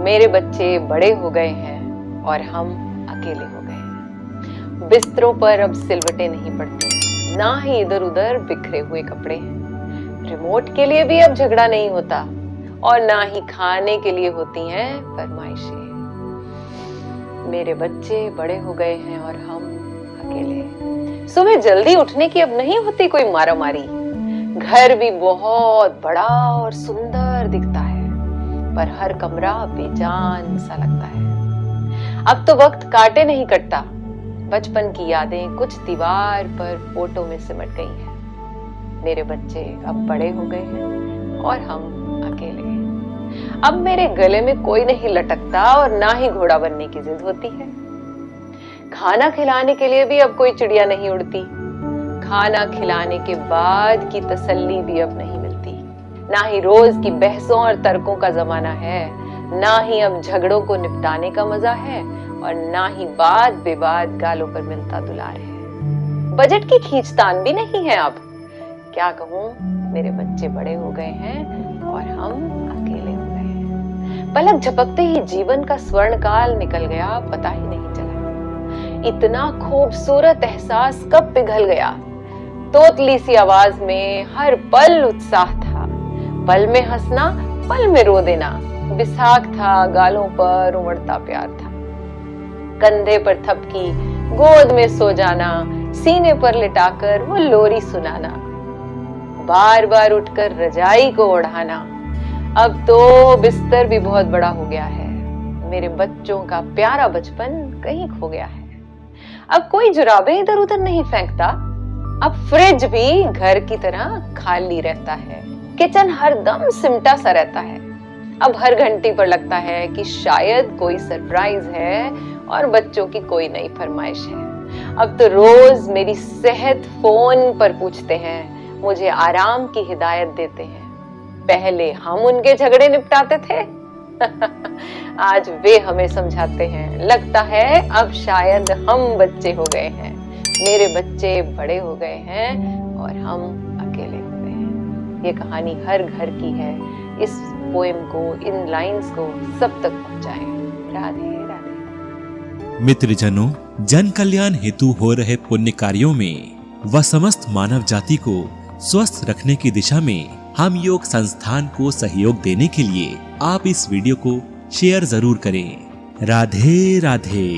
मेरे बच्चे बड़े हो गए हैं और हम अकेले हो गए हैं। बिस्तरों पर अब सिलवटें नहीं पड़ती, ना ही इधर उधर बिखरे हुए कपड़े हैं। रिमोट के लिए भी अब झगड़ा नहीं होता और ना ही खाने के लिए होती हैं फरमाइशें। मेरे बच्चे बड़े हो गए हैं और हम अकेले। सुबह जल्दी उठने की अब नहीं होती कोई मारामारी। घर भी बहुत बड़ा और सुंदर दिखता है, पर हर कमरा बेजान सा लगता है। अब तो वक्त काटे नहीं कटता। बचपन की यादें कुछ दीवार पर फोटो में सिमट गई हैं। मेरे बच्चे अब बड़े हो गए हैं और हम अकेले हैं। अब मेरे गले में कोई नहीं लटकता और ना ही घोड़ा बनने की जिद होती है। खाना खिलाने के लिए भी अब कोई चिड़िया नहीं उड़ती। खाना खिलाने के बाद की तसल्ली भी अब नहीं मिलती। ना ही रोज की बहसों और तर्कों का जमाना है, ना ही अब झगड़ों को निपटाने का मजा है और ना ही बात बेबात गालों पर मिलता दुलार है। बजट की खींचतान भी नहीं है अब। क्या कहूं, मेरे बच्चे बड़े हो गए हैं और हम अकेले हो गए हैं। पलक झपकते ही जीवन का स्वर्ण काल निकल गया, पता ही नहीं चला। इतना खूबसूरत एहसास कब पिघल गया। तोतली सी आवाज में हर पल उत्साह था। पल में हंसना, पल में रो देना। बिसाख था, गालों पर उमड़ता प्यार था। कंधे पर थपकी, गोद में सो जाना, सीने पर लिटाकर वो लोरी सुनाना, बार बार उठकर रजाई को ओढ़ाना। अब तो बिस्तर भी बहुत बड़ा हो गया है। मेरे बच्चों का प्यारा बचपन कहीं खो गया है। अब कोई जुराबें इधर उधर नहीं फेंकता। अब फ्रिज भी घर की तरह खाली रहता है। किचन हरदम सिमटा सा रहता है। अब हर घंटी पर लगता है कि शायद कोई सरप्राइज है और बच्चों की कोई नई फरमाइश है। अब तो रोज मेरी सेहत फोन पर पूछते हैं, मुझे आराम की हिदायत देते हैं। पहले हम उनके झगड़े निपटाते थे आज वे हमें समझाते हैं। लगता है अब शायद हम बच्चे हो गए हैं। मेरे बच्चे बड़े हो गए हैं और हम अकेले हो गए हैं। ये कहानी हर घर की है। इस पोएम को, इन लाइंस को सब तक पहुंचाएं। राधे राधे। मित्रजनों, जन कल्याण हेतु हो रहे पुण्य कार्यों में व समस्त मानव जाति को स्वस्थ रखने की दिशा में हम योग संस्थान को सहयोग देने के लिए आप इस वीडियो को शेयर जरूर करें। राधे राधे।